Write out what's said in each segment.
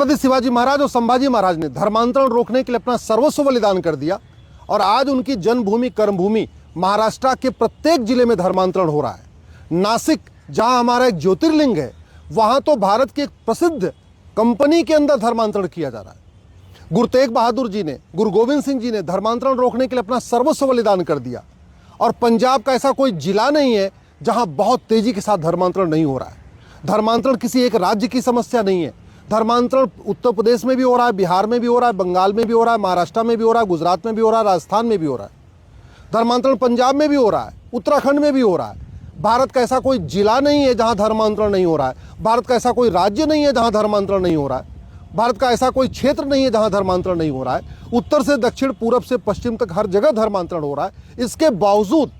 छत्रपति शिवाजी महाराज और संभाजी महाराज ने धर्मांतरण रोकने के लिए अपना सर्वस्व बलिदान कर दिया और आज उनकी जन्मभूमि कर्मभूमि महाराष्ट्र के प्रत्येक जिले में धर्मांतरण हो रहा है। नासिक जहां हमारा एक ज्योतिर्लिंग है, वहां तो भारत की एक प्रसिद्ध कंपनी के अंदर धर्मांतरण किया जा रहा है। गुरु तेग बहादुर जी ने, गुरु गोविंद सिंह जी ने धर्मांतरण रोकने के लिए अपना सर्वस्व बलिदान कर दिया और पंजाब का ऐसा कोई जिला नहीं है जहां बहुत तेजी के साथ धर्मांतरण नहीं हो रहा है। धर्मांतरण किसी एक राज्य की समस्या नहीं है। धर्मांतरण उत्तर प्रदेश में भी हो रहा है, बिहार में भी हो रहा है, बंगाल में भी हो रहा है, महाराष्ट्र में भी हो रहा है, गुजरात में भी हो रहा है, राजस्थान में भी हो रहा है। धर्मांतरण पंजाब में भी हो रहा है, उत्तराखंड में भी हो रहा है। भारत का ऐसा कोई जिला नहीं है जहां धर्मांतरण नहीं हो रहा है। भारत का ऐसा कोई राज्य नहीं है जहां धर्मांतरण नहीं हो रहा है। भारत का ऐसा कोई क्षेत्र नहीं है जहां धर्मांतरण नहीं हो रहा है। उत्तर से दक्षिण, पूरब से पश्चिम तक हर जगह धर्मांतरण हो रहा है। इसके बावजूद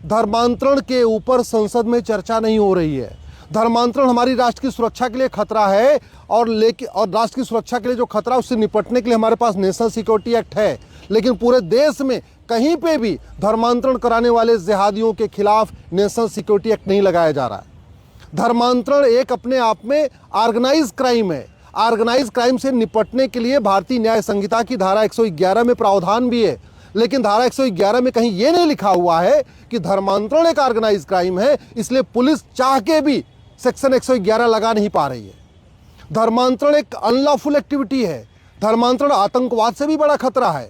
धर्मांतरण के ऊपर संसद में चर्चा नहीं हो रही है। धर्मांतरण हमारी राष्ट्र की सुरक्षा के लिए खतरा है और राष्ट्र की सुरक्षा के लिए जो खतरा है उससे निपटने के लिए हमारे पास नेशनल सिक्योरिटी एक्ट है, लेकिन पूरे देश में कहीं पे भी धर्मांतरण कराने वाले जिहादियों के खिलाफ नेशनल सिक्योरिटी एक्ट नहीं लगाया जा रहा है। धर्मांतरण एक अपने आप में ऑर्गेनाइज क्राइम है। ऑर्गेनाइज क्राइम से निपटने के लिए भारतीय न्याय संहिता की धारा 111 में प्रावधान भी है, लेकिन धारा 111 में कहीं ये नहीं लिखा हुआ है कि धर्मांतरण एक ऑर्गेनाइज क्राइम है, इसलिए पुलिस चाह के भी सेक्शन 111 लगा नहीं पा रही है। धर्मांतरण एक अनलॉफुल एक्टिविटी है। धर्मांतरण आतंकवाद से भी बड़ा खतरा है।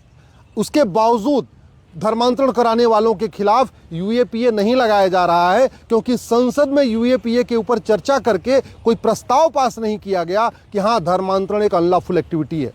उसके बावजूद धर्मांतरण कराने वालों के खिलाफ यूएपीए नहीं लगाया जा रहा है, क्योंकि संसद में यूएपीए के ऊपर चर्चा करके कोई प्रस्ताव पास नहीं किया गया कि हाँ, धर्मांतरण एक अनलॉफुल एक्टिविटी है।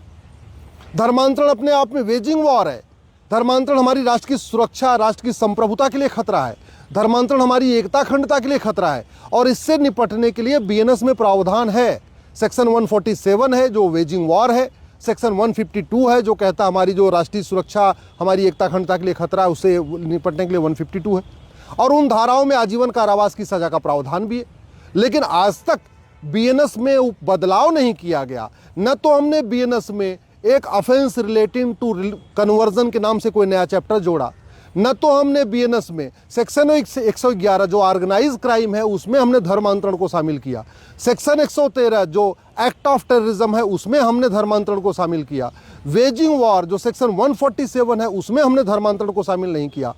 धर्मांतरण अपने आप में वेजिंग वॉर है। धर्मांतरण हमारी राष्ट्र की सुरक्षा, राष्ट्र की संप्रभुता के लिए खतरा है। धर्मांतरण हमारी एकता अखंडता के लिए खतरा है और इससे निपटने के लिए बीएनएस में प्रावधान है। सेक्शन 147 है जो वेजिंग वॉर है। सेक्शन 152 है जो कहता है हमारी जो राष्ट्रीय सुरक्षा, हमारी एकता अखंडता के लिए खतरा है, उससे निपटने के लिए 152 है। और उन धाराओं में आजीवन कारावास की सजा का प्रावधान भी है। लेकिन आज तक बीएनएस में बदलाव नहीं किया गया। न तो हमने बीएनएस में एक ऑफेंस रिलेटिंग टू कन्वर्जन के नाम से कोई नया चैप्टर जोड़ा, न तो हमने बीएनएस में सेक्शन 111 जो ऑर्गेनाइज क्राइम है उसमें हमने धर्मांतरण को शामिल किया। सेक्शन 113 जो एक्ट ऑफ टेररिज्म है उसमें हमने धर्मांतरण को शामिल किया। वेजिंग वॉर जो सेक्शन 147 है उसमें हमने धर्मांतरण को शामिल नहीं किया।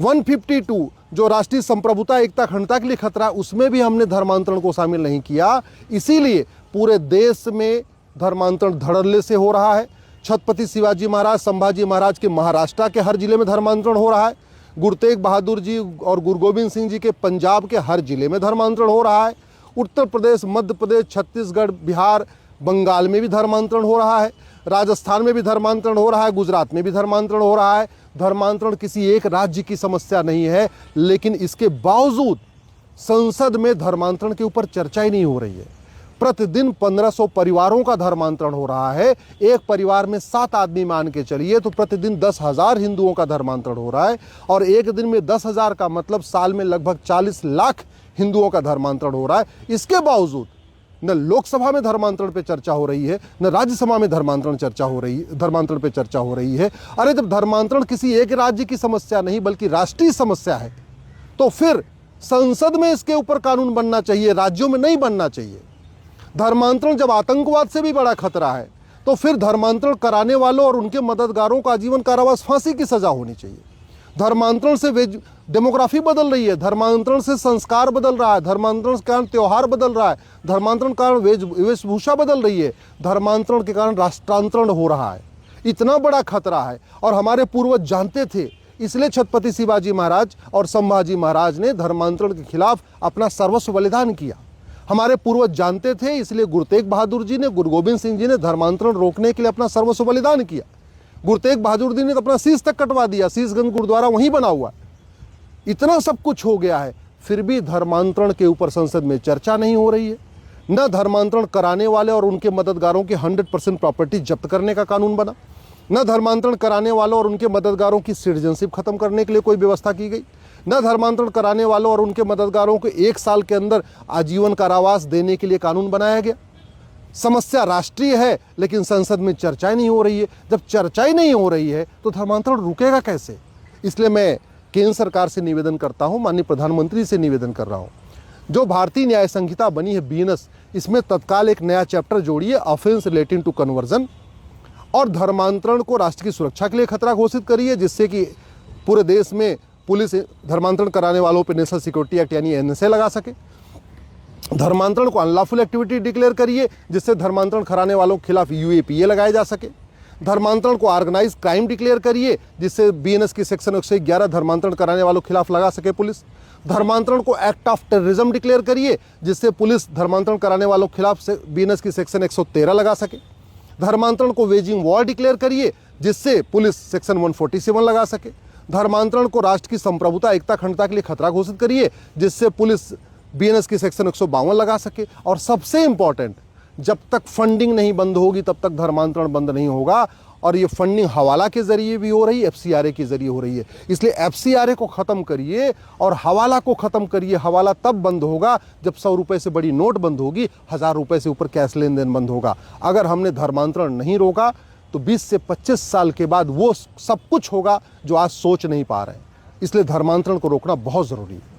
152 जो राष्ट्रीय संप्रभुता एकता अखंडता के लिए खतरा है उसमें भी हमने धर्मांतरण को शामिल नहीं किया। इसीलिए पूरे देश में धर्मांतरण धड़ल्ले से हो रहा है। छत्रपति शिवाजी महाराज, संभाजी महाराज के महाराष्ट्र के हर जिले में धर्मांतरण हो रहा है। गुरु तेग बहादुर जी और गुरु गोविंद सिंह जी के पंजाब के हर जिले में धर्मांतरण हो रहा है। उत्तर प्रदेश, मध्य प्रदेश, छत्तीसगढ़, बिहार, बंगाल में भी धर्मांतरण हो रहा है। राजस्थान में भी धर्मांतरण हो रहा है। गुजरात में भी धर्मांतरण हो रहा है। धर्मांतरण किसी एक राज्य की समस्या नहीं है, लेकिन इसके बावजूद संसद में धर्मांतरण के ऊपर चर्चा ही नहीं हो रही है। प्रतिदिन 1500 परिवारों का धर्मांतरण हो रहा है। एक परिवार में 7 आदमी मान के चलिए तो प्रतिदिन 10,000 हिंदुओं का धर्मांतरण हो रहा है और एक दिन में 10,000 का मतलब साल में लगभग 40 लाख हिंदुओं का धर्मांतरण हो रहा है। इसके बावजूद न लोकसभा में धर्मांतरण पे चर्चा हो रही है, न राज्यसभा में धर्मांतरण पे चर्चा हो रही है। अरे जब धर्मांतरण किसी एक राज्य की समस्या नहीं बल्कि राष्ट्रीय समस्या है तो फिर संसद में इसके ऊपर कानून बनना चाहिए, राज्यों में नहीं बनना चाहिए। धर्मांतरण जब आतंकवाद से भी बड़ा खतरा है तो फिर धर्मांतरण कराने वालों और उनके मददगारों को आजीवन कारावास, फांसी की सजा होनी चाहिए। धर्मांतरण से डेमोग्राफी बदल रही है। धर्मांतरण से संस्कार बदल रहा है। धर्मांतरण के कारण त्यौहार बदल रहा है। धर्मांतरण के कारण वेशभूषा बदल रही है। धर्मांतरण के कारण राष्ट्रांतरण हो रहा है। इतना बड़ा खतरा है और हमारे पूर्वज जानते थे, इसलिए छत्रपति शिवाजी महाराज और संभाजी महाराज ने धर्मांतरण के खिलाफ अपना सर्वस्व बलिदान किया। हमारे पूर्वज जानते थे, इसलिए गुरु तेग बहादुर जी ने, गुरु गोविंद सिंह जी ने धर्मांतरण रोकने के लिए अपना सर्वस्व बलिदान किया। गुरु तेग बहादुर जी ने तो अपना शीश तक कटवा दिया। शीशगंज गुरुद्वारा वहीं बना हुआ है। इतना सब कुछ हो गया है, फिर भी धर्मांतरण के ऊपर संसद में चर्चा नहीं हो रही है। न धर्मांतरण कराने वाले और उनके मददगारों की 100% प्रॉपर्टी जब्त करने का कानून बना, न धर्मांतरण कराने वालों और उनके मददगारों की सिटीजनशिप खत्म करने के लिए कोई व्यवस्था की गई, न धर्मांतरण कराने वालों और उनके मददगारों को 1 साल के अंदर आजीवन कारावास देने के लिए कानून बनाया गया। समस्या राष्ट्रीय है लेकिन संसद में चर्चा नहीं हो रही है। जब चर्चा ही नहीं हो रही है तो धर्मांतरण रुकेगा कैसे? इसलिए मैं केंद्र सरकार से निवेदन करता हूं, माननीय प्रधानमंत्री से निवेदन कर रहा हूं, जो भारतीय न्याय संहिता बनी है बीएनएस, इसमें तत्काल एक नया चैप्टर जोड़िए, ऑफेंस रिलेटिंग टू कन्वर्जन, और धर्मांतरण को राष्ट्र की सुरक्षा के लिए खतरा घोषित करिए, जिससे कि पूरे देश में पुलिस धर्मांतरण कराने वालों पर नेशनल सिक्योरिटी एक्ट यानी एनएसए लगा सके। धर्मांतरण को अनलॉफुल एक्टिविटी डिक्लेयर करिए, जिससे धर्मांतरण कराने वालों के खिलाफ यूएपीए लगाए जा सके। धर्मांतरण को ऑर्गेनाइज क्राइम डिक्लेयर करिए, जिससे बीएनएस की सेक्शन 111 धर्मांतरण कराने वालों के खिलाफ लगा सके पुलिस। धर्मांतरण को एक्ट ऑफ टेररिज्म डिक्लेयर करिए, जिससे पुलिस धर्मांतरण कराने वालों के खिलाफ बीएनएस की सेक्शन 113 लगा सके। धर्मांतरण को वेजिंग वॉर डिक्लेयर करिए, जिससे पुलिस सेक्शन 147 लगा सके। धर्मांतरण को राष्ट्र की संप्रभुता, एकता, अखंडता के लिए खतरा घोषित करिए, जिससे पुलिस बीएनएस की सेक्शन 152 लगा सके। और सबसे इंपॉर्टेंट, जब तक फंडिंग नहीं बंद होगी तब तक धर्मांतरण बंद नहीं होगा, और ये फंडिंग हवाला के जरिए भी हो रही है, एफसीआरए के जरिए हो रही है। इसलिए एफसीआरए को खत्म करिए और हवाला को खत्म करिए। हवाला तब बंद होगा जब 100 रुपए से बड़ी नोट बंद होगी, 1000 रुपए से ऊपर कैश लेन देन बंद होगा। अगर हमने धर्मांतरण नहीं रोका तो 20 से 25 साल के बाद वो सब कुछ होगा जो आज सोच नहीं पा रहे हैं। इसलिए धर्मांतरण को रोकना बहुत जरूरी है।